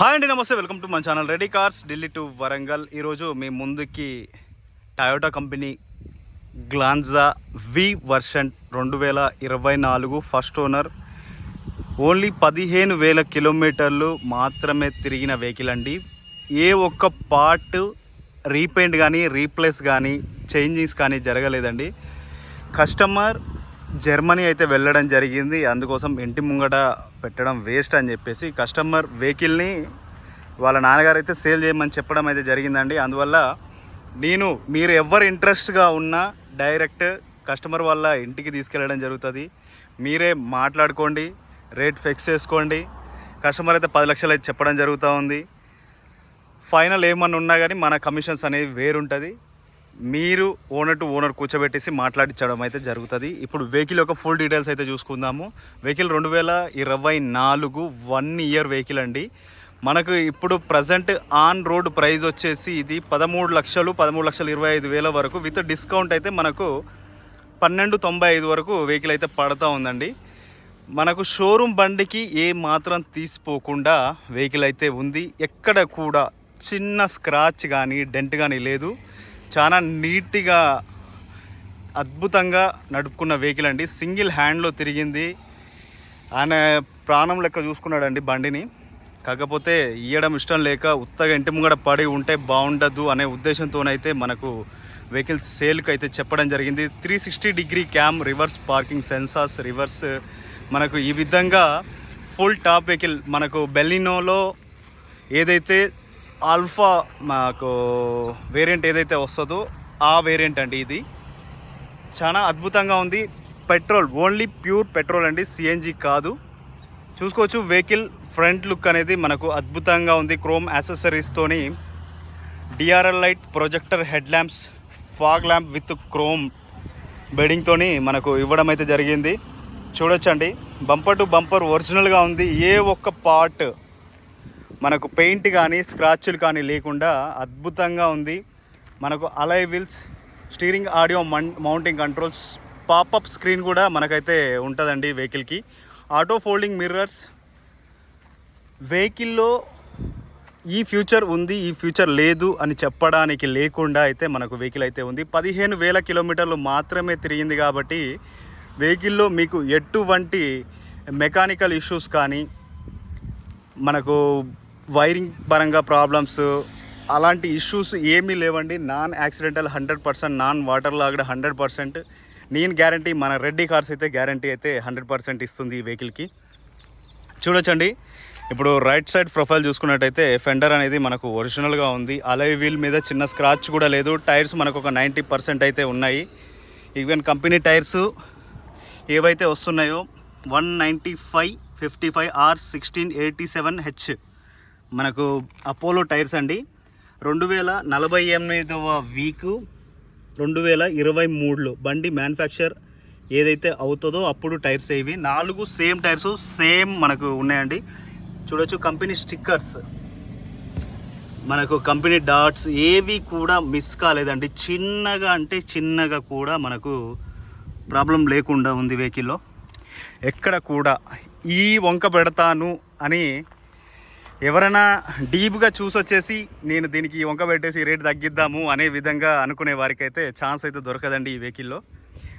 Hi అండి, నమస్తే. Welcome to మన channel ready cars Delhi to Warangal. ఈరోజు మీ ముందుకి టయోటా కంపెనీ గ్లాన్జా వి వర్షన్ 2024 ఫస్ట్ ఓనర్, ఓన్లీ 15,000 కిలోమీటర్లు మాత్రమే తిరిగిన వెహికల్ అండి. ఏ ఒక్క పార్ట్ రీపెయింట్ కానీ రీప్లేస్ కానీ చేంజింగ్స్ కానీ జరగలేదండి. కస్టమర్ జర్మనీ అయితే వెళ్ళడం జరిగింది. అందుకోసం ఇంటి ముంగట పెట్టడం వేస్ట్ అని చెప్పేసి కస్టమర్ వెహికల్ని వాళ్ళ నాన్నగారు అయితే సేల్ చేయమని చెప్పడం అయితే జరిగిందండి. అందువల్ల మీరు ఎవరు ఇంట్రెస్ట్గా ఉన్నా డైరెక్ట్ కస్టమర్ వాళ్ళ ఇంటికి తీసుకెళ్ళడం జరుగుతుంది. మీరే మాట్లాడుకోండి, రేట్ ఫిక్స్ చేసుకోండి. కస్టమర్ అయితే 10 లక్షలు అయితే చెప్పడం జరుగుతూ ఉంది. ఫైనల్ ఏమన్నా ఉన్నా కానీ మన కమిషన్స్ అనేవి వేరుంటుంది. మీరు ఓనర్ టు ఓనర్ కూర్చోబెట్టేసి మాట్లాడించడం అయితే జరుగుతుంది. ఇప్పుడు వెహికల్ యొక్క ఫుల్ డీటెయిల్స్ అయితే చూసుకుందాము. వెహికల్ 2024 1 ఇయర్ వెహికల్ అండి. మనకు ఇప్పుడు ప్రజెంట్ ఆన్ రోడ్ ప్రైస్ వచ్చేసి ఇది 13,25,000 వరకు, విత్ డిస్కౌంట్ అయితే మనకు 12,95 వరకు వెహికల్ అయితే పడుతూ ఉందండి. మనకు షోరూమ్ బండికి ఏ మాత్రం తీసిపోకుండా వెహికల్ అయితే ఉంది. ఎక్కడ కూడా చిన్న స్క్రాచ్ కానీ డెంట్ కానీ లేదు. చాలా నీట్గా అద్భుతంగా నడుపుకున్న వెహికల్ అండి. సింగిల్ హ్యాండ్లో తిరిగింది. ఆయన ప్రాణం లెక్క చూసుకున్నాడండి బండిని. కాకపోతే ఇవ్వడం ఇష్టం లేక ఉత్తగా ఇంటి ముంగడ పడి ఉంటే బాగుండదు అనే ఉద్దేశంతోనైతే మనకు వెహికల్ సేల్కి అయితే చెప్పడం జరిగింది. 360 degree cam, reverse parking sensors, reverse మనకు ఈ విధంగా ఫుల్ టాప్ వెహికల్. మనకు బెలినోలో ఏదైతే ఆల్ఫా మాకు వేరియంట్ ఏదైతే వస్తుందో ఆ వేరియంట్ అండి. ఇది చాలా అద్భుతంగా ఉంది. పెట్రోల్, ఓన్లీ ప్యూర్ పెట్రోల్ అండి, సిఎన్జి కాదు. చూసుకోవచ్చు వెహికల్ ఫ్రంట్ లుక్ అనేది మనకు అద్భుతంగా ఉంది. క్రోమ్ యాక్సెసరీస్తోని DRL light, projector, head lamps, fog lamp with chrome బెడింగ్తోని మనకు ఇవ్వడం అయితే జరిగింది. చూడొచ్చండి, బంపర్ టు బంపర్ ఒరిజినల్గా ఉంది. ఏ ఒక్క పార్ట్ మనకు పెయింట్ కానీ స్క్రాచ్లు కానీ లేకుండా అద్భుతంగా ఉంది. మనకు అలై wheels, steering audio mounting controls, popup screen కూడా మనకైతే ఉంటుందండి వెహికల్కి. Auto folding mirrors. వెహికల్లో ఈ ఫ్యూచర్ ఉంది, ఈ ఫ్యూచర్ లేదు అని చెప్పడానికి లేకుండా అయితే మనకు వెహికల్ అయితే ఉంది. 15,000 కిలోమీటర్లు మాత్రమే తిరిగింది కాబట్టి వెహికల్లో మీకు ఎటువంటి మెకానికల్ ఇష్యూస్ కానీ మనకు వైరింగ్ పరంగా ప్రాబ్లమ్స్ అలాంటి ఇష్యూస్ ఏమీ లేవండి. Non accidental 100%, non water logged 100%. నేను గ్యారంటీ, మన రెడ్డి కార్స్ అయితే గ్యారంటీ అయితే 100% ఇస్తుంది ఈ వెహికల్కి. చూడొచ్చండి, ఇప్పుడు రైట్ సైడ్ ప్రొఫైల్ చూసుకున్నట్టయితే ఫెండర్ అనేది మనకు ఒరిజినల్గా ఉంది. అలై వీల్ మీద చిన్న స్క్రాచ్ కూడా లేదు. టైర్స్ మనకు ఒక 90% అయితే ఉన్నాయి. ఈవెన్ కంపెనీ టైర్స్ ఏవైతే వస్తున్నాయో 195/55 R1687H మనకు అపోలో టైర్స్ అండి. 2048వ వీక్ 2023లో బండి మ్యానుఫ్యాక్చర్ ఏదైతే అవుతుందో అప్పుడు టైర్స్ ఇవి 4 సేమ్ టైర్స్ సేమ్ మనకు ఉన్నాయండి. చూడొచ్చు కంపెనీ స్టిక్కర్స్, మనకు కంపెనీ డాట్స్ ఏవి కూడా మిస్ కాలేదండి. చిన్నగా అంటే చిన్నగా కూడా మనకు ప్రాబ్లం లేకుండా ఉంది వెహికల్లో. ఎక్కడ కూడా ఈ వంక పెడతాను అని ఎవరైనా డీప్గా చూసొచ్చేసి నేను దీనికి ఈ వంక పెట్టేసి రేట్ తగ్గిద్దాము అనే విధంగా అనుకునే వారికి అయితే ఛాన్స్ అయితే దొరకదండి ఈ వెహికల్లో.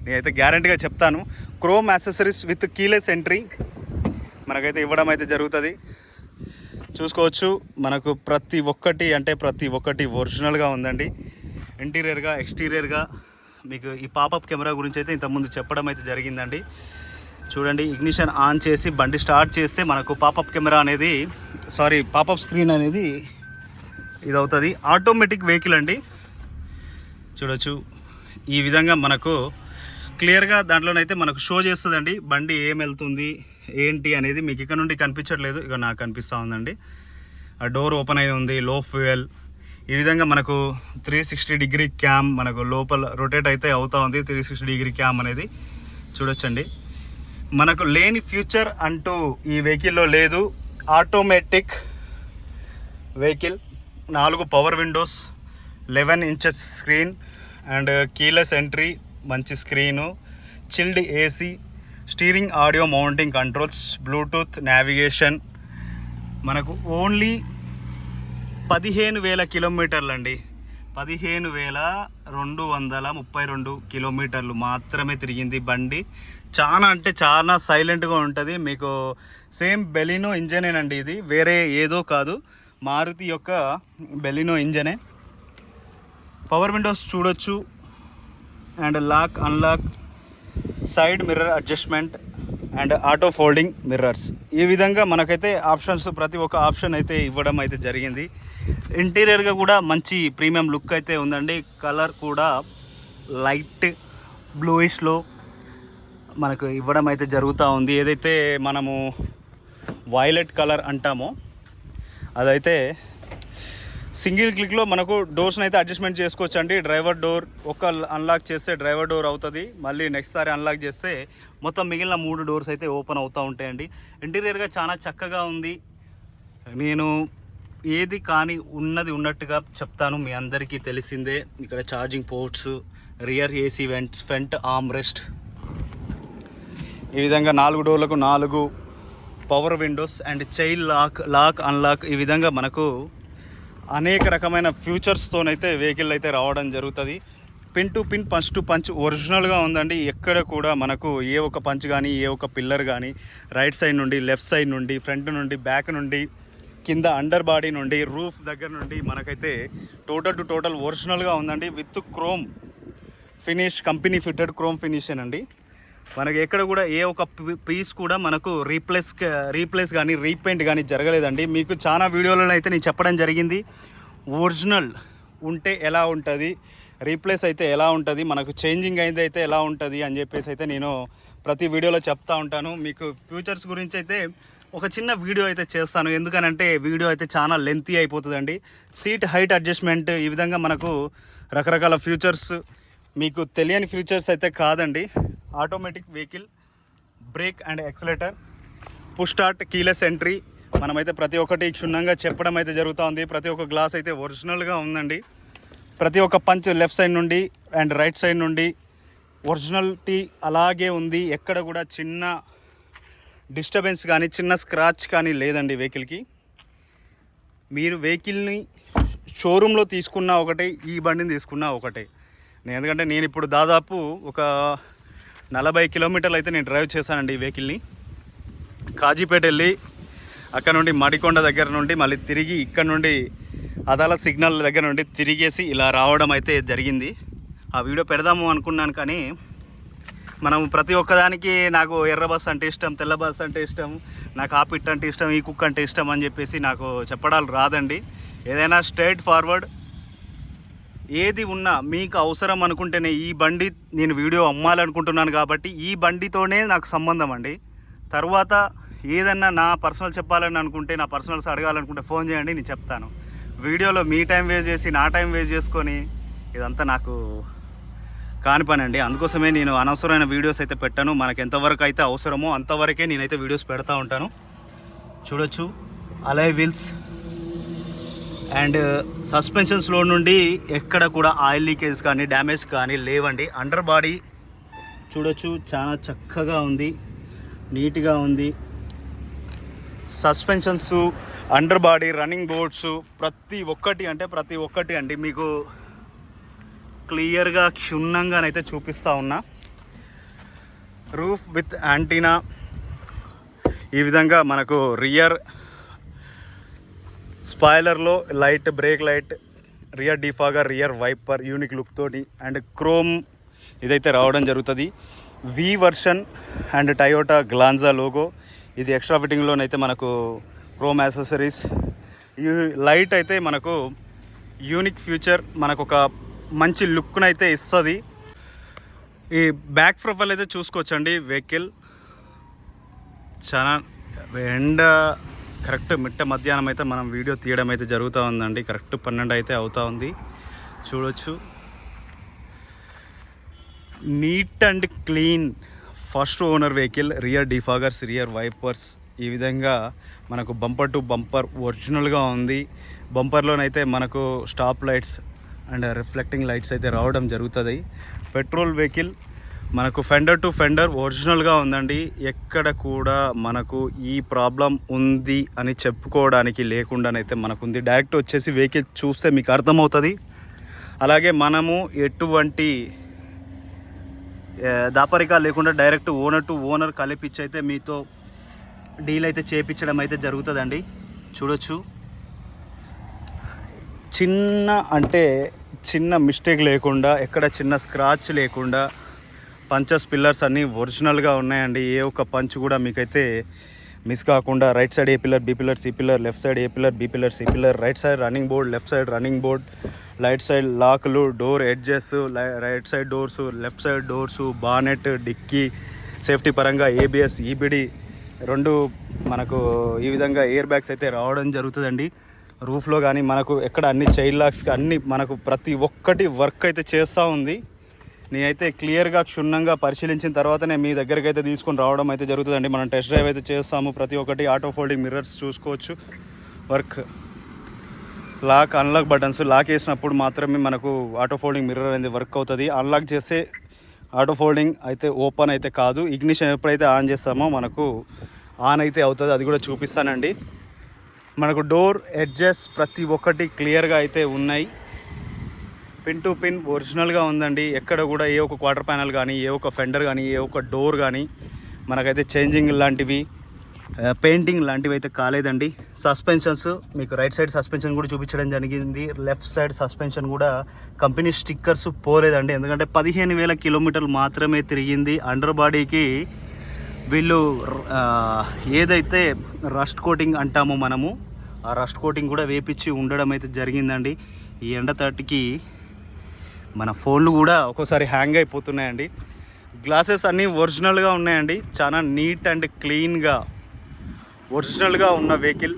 నేనైతే గ్యారంటీగా చెప్తాను. Chrome accessories with keyless entry మనకైతే ఇవ్వడం అయితే జరుగుతుంది. చూసుకోవచ్చు, మనకు ప్రతి ఒక్కటి ఒరిజినల్గా ఉందండి. ఇంటీరియర్గా, ఎక్స్టీరియర్గా మీకు ఈ పాపప్ కెమెరా గురించి అయితే ఇంతకుముందు చెప్పడం అయితే జరిగిందండి. చూడండి, ఇగ్నిషన్ ఆన్ చేసి బండి స్టార్ట్ చేస్తే మనకు పాపప్ స్క్రీన్ అనేది ఇది అవుతుంది. ఆటోమేటిక్ వెహికల్ అండి. చూడొచ్చు, ఈ విధంగా మనకు క్లియర్గా దాంట్లోనైతే మనకు షో చేస్తుందండి బండి ఏం వెళ్తుంది ఏంటి అనేది. మీకు ఇక్కడ నుండి కనిపించట్లేదు, ఇక నాకు కనిపిస్తూ ఉందండి. ఆ డోర్ ఓపెన్ అయి ఉంది, లో ఫ్యూయల్. ఈ విధంగా మనకు 360 డిగ్రీ క్యామ్ మనకు లోపల రొటేట్ అయితే అవుతూ ఉంది. 360 డిగ్రీ క్యామ్ అనేది చూడొచ్చండి. మనకు లేని ఫ్యూచర్ అంటూ ఈ వెహికల్లో లేదు. Automatic vehicle, 4 power windows, 11 inches screen and keyless entry, మంచి screen, chilled AC, steering audio mounting controls, Bluetooth navigation, మనకు ఓన్లీ 15,000 కిలోమీటర్లు అండి. 15,232 కిలోమీటర్లు మాత్రమే తిరిగింది బండి. చాలా అంటే చాలా సైలెంట్గా ఉంటుంది. మీకు సేమ్ బెలినో ఇంజనేనండి, ఇది వేరే ఏదో కాదు, మారుతి యొక్క బెలినో ఇంజనే. పవర్ విండోస్ చూడొచ్చు, and lock unlock, side mirror adjustment and auto folding mirrors. ఈ విధంగా మనకైతే ఆప్షన్స్, ప్రతి ఒక్క ఆప్షన్ అయితే ఇవ్వడం అయితే జరిగింది. ఇంటీరియర్గా కూడా మంచి ప్రీమియం లుక్ అయితే ఉందండి. కలర్ కూడా లైట్ బ్లూయిష్లో మనకు ఇవ్వడం అయితే జరుగుతూ ఉంది. ఏదైతే మనము వైలెట్ కలర్ అంటామో అదైతే సింగిల్ క్లిక్లో మనకు డోర్స్ని అయితే అడ్జస్ట్మెంట్ చేసుకోవచ్చు అండి. డ్రైవర్ డోర్ ఒక అన్లాక్ చేస్తే డ్రైవర్ డోర్ అవుతుంది, మళ్ళీ నెక్స్ట్ సారి అన్లాక్ చేస్తే మొత్తం మిగిలిన 3 డోర్స్ అయితే ఓపెన్ అవుతూ ఉంటాయండి. ఇంటీరియర్గా చాలా చక్కగా ఉంది. నేను ఏది కానీ ఉన్నది ఉన్నట్టుగా చెప్తాను, మీ అందరికీ తెలిసిందే. ఇక్కడ charging ports, rear AC vents, front arm rest, ఈ విధంగా 4 డోర్లకు 4 power windows and child lock unlock. ఈ విధంగా మనకు అనేక రకమైన ఫ్యూచర్స్తోనైతే వెహికల్ అయితే రావడం జరుగుతుంది. Pin to pin, punch to punch ఒరిజినల్గా ఉందండి. ఎక్కడ కూడా మనకు ఏ ఒక పంచ్ కానీ, ఏ ఒక పిల్లర్ కానీ, రైట్ సైడ్ నుండి, లెఫ్ట్ సైడ్ నుండి, ఫ్రంట్ నుండి, బ్యాక్ నుండి, కింద అండర్ బాడీ నుండి, రూఫ్ దగ్గర నుండి మనకైతే టోటల్ టు టోటల్ ఒరిజినల్గా ఉందండి. With chrome finish, company fitted chrome finish అండి. మనకి ఎక్కడ కూడా ఏ ఒక పీస్ కూడా మనకు రీప్లేస్ కానీ రీపెయింట్ కానీ జరగలేదండి. మీకు చాలా వీడియోలలో అయితే నేను చెప్పడం జరిగింది, ఒరిజినల్ ఉంటే ఎలా ఉంటుంది, రీప్లేస్ అయితే ఎలా ఉంటుంది, మనకు చేంజింగ్ అయింది అయితే ఎలా ఉంటుంది అని చెప్పేసి అయితే నేను ప్రతి వీడియోలో చెప్తా ఉంటాను. మీకు ఫ్యూచర్స్ గురించి అయితే ఒక చిన్న వీడియో అయితే చేస్తాను, ఎందుకనంటే వీడియో అయితే చాలా లెంతీ అయిపోతుందండి. సీట్ హైట్ అడ్జస్ట్మెంట్, ఈ విధంగా మనకు రకరకాల ఫ్యూచర్స్, మీకు తెలియని ఫ్యూచర్స్ అయితే కాదండి. Automatic vehicle, break and accelerator, push start, keyless entry, మనమైతే ప్రతి ఒక్కటి క్షుణ్ణంగా చెప్పడం అయితే జరుగుతూ ఉంది. ప్రతి ఒక్క గ్లాస్ అయితే ఒరిజినల్గా ఉందండి. ప్రతి ఒక్క పంచ్ లెఫ్ట్ సైడ్ నుండి అండ్ రైట్ సైడ్ నుండి ఒరిజినల్టీ అలాగే ఉంది. ఎక్కడ కూడా చిన్న డిస్టర్బెన్స్ కానీ, చిన్న స్క్రాచ్ కానీ లేదండి వెహికల్కి. మీరు వెహికల్ని షోరూంలో తీసుకున్న ఒకటే, ఈ బండిని తీసుకున్న ఒకటే. ఎందుకంటే నేను ఇప్పుడు దాదాపు ఒక 40 కిలోమీటర్లు అయితే నేను డ్రైవ్ చేశానండి ఈ వెహికల్ని. కాజీపేట వెళ్ళి అక్కడ నుండి మడికొండ దగ్గర నుండి మళ్ళీ తిరిగి ఇక్కడ నుండి అదాల సిగ్నల్ దగ్గర నుండి తిరిగేసి ఇలా రావడం అయితే జరిగింది. ఆ వీడియో పెడదాము అనుకున్నాను, కానీ మనం ప్రతి ఒక్కదానికి నాకు ఎర్ర బస్ అంటే ఇష్టం, తెల్ల బస్ అంటే ఇష్టం, నాకు ఆ పిట్ అంటే ఇష్టం, ఈ కుక్ అంటే ఇష్టం అని చెప్పేసి నాకు చెప్పడాలు రాదండి. ఏదైనా స్ట్రైట్ ఫార్వర్డ్, ఏది ఉన్నా మీకు అవసరం అనుకుంటేనే, ఈ బండి నేను వీడియో అమ్మాలనుకుంటున్నాను కాబట్టి ఈ బండితోనే నాకు సంబంధం అండి. తర్వాత ఏదన్నా నా పర్సనల్ చెప్పాలని అనుకుంటే, నా పర్సనల్స్ అడగాలనుకుంటే ఫోన్ చేయండి, నేను చెప్తాను. వీడియోలో మీ టైం వేస్ట్ చేసి నా టైం వేస్ట్ చేసుకొని ఇదంతా నాకు కాని పని అండి. అందుకోసమే నేను అనవసరమైన వీడియోస్ అయితే పెట్టాను. మనకు ఎంతవరకు అయితే అవసరమో అంతవరకే నేనైతే వీడియోస్ పెడతా ఉంటాను. చూడొచ్చు అలాయ్ వీల్స్ అండ్ సస్పెన్షన్స్లో నుండి ఎక్కడ కూడా ఆయిల్ లీకేజ్ కానీ డ్యామేజ్ కానీ లేవండి. అండర్ బాడీ చూడొచ్చు, చాలా చక్కగా ఉంది, నీట్గా ఉంది. Suspensions, under body, running boards, ప్రతి ఒక్కటి అండి మీకు క్లియర్గా క్షుణ్ణంగానైతే చూపిస్తూ ఉన్నా. రూఫ్ విత్ యాంటీనా, ఈ విధంగా మనకు రియర్ స్పాయిలర్లో light, brake light, rear defogger, rear wiper unique look తోటి అండ్ క్రోమ్ ఇదైతే రావడం జరుగుతుంది. V version and Toyota Glanza logo, ఇది ఎక్స్ట్రా ఫిట్టింగ్లోనైతే మనకు క్రోమ్ యాక్సెసరీస్. ఈ లైట్ అయితే మనకు యూనిక్ ఫ్యూచర్, మనకు ఒక మంచి లుక్ను అయితే ఇస్తుంది. ఈ బ్యాక్ ప్రొఫైల్ అయితే చూసుకోవచ్చండి. వెహికల్ చాలా ఎండ కరెక్ట్ మిట్ట మధ్యాహ్నం అయితే మనం వీడియో తీయడం అయితే జరుగుతూ ఉందండి. కరెక్ట్ 12 అయితే అవుతూ ఉంది. చూడొచ్చు, neat and clean first owner vehicle. Rear defoggers, rear wipers, ఈ విధంగా మనకు బంపర్ టు బంపర్ ఒరిజినల్గా ఉంది. బంపర్లోనైతే మనకు stop lights and reflecting lights అయితే రావడం జరుగుతుంది. పెట్రోల్ వెహికల్, మనకు ఫెండర్ టు ఫెండర్ ఒరిజినల్గా ఉందండి. ఎక్కడ కూడా మనకు ఈ ప్రాబ్లం ఉంది అని చెప్పుకోవడానికి లేకుండానైతే మనకుంది. డైరెక్ట్ వచ్చేసి వెహికల్ చూస్తే మీకు అర్థమవుతుంది. అలాగే మనము ఎటువంటి దాపరికా లేకుండా డైరెక్ట్ ఓనర్ టు ఓనర్ కలిపించి అయితే మీతో డీల్ అయితే చేయించడం అయితే జరుగుతుందండి. చూడొచ్చు, చిన్న మిస్టేక్ లేకుండా, ఎక్కడ చిన్న స్క్రాచ్ లేకుండా పంచెస్ పిల్లర్స్ అన్నీ ఒరిజినల్గా ఉన్నాయండి. ఏ ఒక్క పంచ్ కూడా మీకైతే మిస్ కాకుండా right side A pillar, B pillar, C pillar, left side A pillar, B pillar, C pillar, right side running board, left side running board, right side లాక్లు, door edges, right side doors, left side doors, bonnet, dickey, safety పరంగా ABS, EBD రెండు మనకు ఈ విధంగా air bags అయితే రావడం జరుగుతుందండి. రూఫ్లో కానీ మనకు ఎక్కడ అన్ని చైల్డ్ లాక్స్ అన్ని మనకు ప్రతి ఒక్కటి వర్క్ అయితే చేస్తూ ఉంది. నేనైతే క్లియర్గా క్షుణ్ణంగా పరిశీలించిన తర్వాతనే మీ దగ్గరికి అయితే తీసుకొని రావడం అయితే జరుగుతుందండి. మనం టెస్ట్ డ్రైవ్ అయితే చేస్తాము. ప్రతి ఒక్కటి ఆటో ఫోల్డింగ్ మిర్రర్స్ చూసుకోవచ్చు. Work lock unlock buttons lock చేసినప్పుడు మాత్రమే మనకు ఆటో ఫోల్డింగ్ మిర్రర్ అనేది వర్క్ అవుతుంది. అన్లాక్ చేస్తే ఆటో ఫోల్డింగ్ అయితే ఓపెన్ అయితే కాదు. ఇగ్నిషన్ ఎప్పుడైతే ఆన్ చేస్తామో మనకు ఆన్ అయితే అవుతుంది. అది కూడా చూపిస్తానండి. మనకు డోర్ ఎడ్జెస్ ప్రతి ఒక్కటి క్లియర్గా అయితే ఉన్నాయి. పిన్ టు పిన్ ఒరిజినల్గా ఉందండి. ఎక్కడ కూడా ఏ ఒక క్వార్టర్ ప్యానల్ కానీ, ఏ ఒక ఫెండర్ కానీ, ఏ ఒక డోర్ కానీ మనకైతే చేంజింగ్ లాంటివి, పెయింటింగ్ లాంటివి అయితే కాలేదండి. సస్పెన్షన్స్ మీకు రైట్ సైడ్ సస్పెన్షన్ కూడా చూపించడం జరిగింది. లెఫ్ట్ సైడ్ సస్పెన్షన్ కూడా కంపెనీ స్టిక్కర్స్ పోలేదండి. ఎందుకంటే 15,000 కిలోమీటర్లు మాత్రమే తిరిగింది. అండర్ బాడీకి వీళ్ళు ఏదైతే రస్ట్ కోటింగ్ అంటామో మనము, ఆ రస్ట్ కోటింగ్ కూడా వేపించి ఉండడం అయితే జరిగిందండి. ఈ ఎండ తట్టుకి మన ఫోన్లు కూడా ఒక్కోసారి హ్యాంగ్ అయిపోతున్నాయండి. గ్లాసెస్ అన్నీ ఒరిజినల్గా ఉన్నాయండి. చాలా నీట్ అండ్ క్లీన్గా ఒరిజినల్గా ఉన్న vehicle.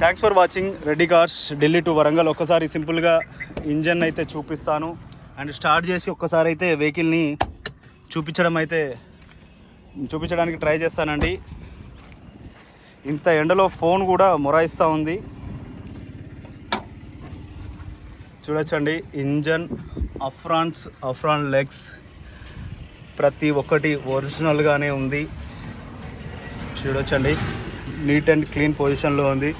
Thanks for watching Reddy cars Delhi to Warangal. ఒక్కసారి సింపుల్గా ఇంజన్ అయితే చూపిస్తాను అండ్ స్టార్ట్ చేసి ఒక్కసారి అయితే వెహికల్ని చూపించడానికి ట్రై చేస్తానండి. ఇంత ఎండలో ఫోన్ కూడా మొరాయిస్తూ ఉంది. చూడొచ్చండి, ఇంజన్, అఫ్రాన్ లెగ్స్ ప్రతి ఒక్కటి ఒరిజినల్గానే ఉంది. చూడొచ్చండి, నీట్ అండ్ క్లీన్ పొజిషన్లో ఉంది.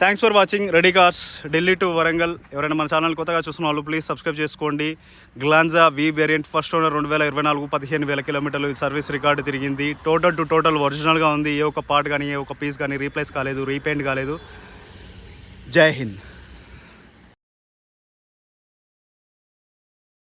Thanks for watching ready cars Delhi to Warangal. ఎవరైనా మన ఛానల్ కొత్తగా చూస్తున్న వాళ్ళు ప్లీజ్ సబ్స్క్రైబ్ చేసుకోండి. గ్లాన్జా వి వేరియంట్ ఫస్ట్ ఓనర్ 2024 15,000 కిలోమీటర్లు సర్వీస్ రికార్డు తిరిగింది. టోటల్ ఒరిజినల్గా ఉంది. ఏ ఒక పార్ట్ కానీ, ఏ ఒక పీస్ కానీ రీప్లేస్ కాలేదు, రీపెయింట్ కాలేదు. జై హింద్.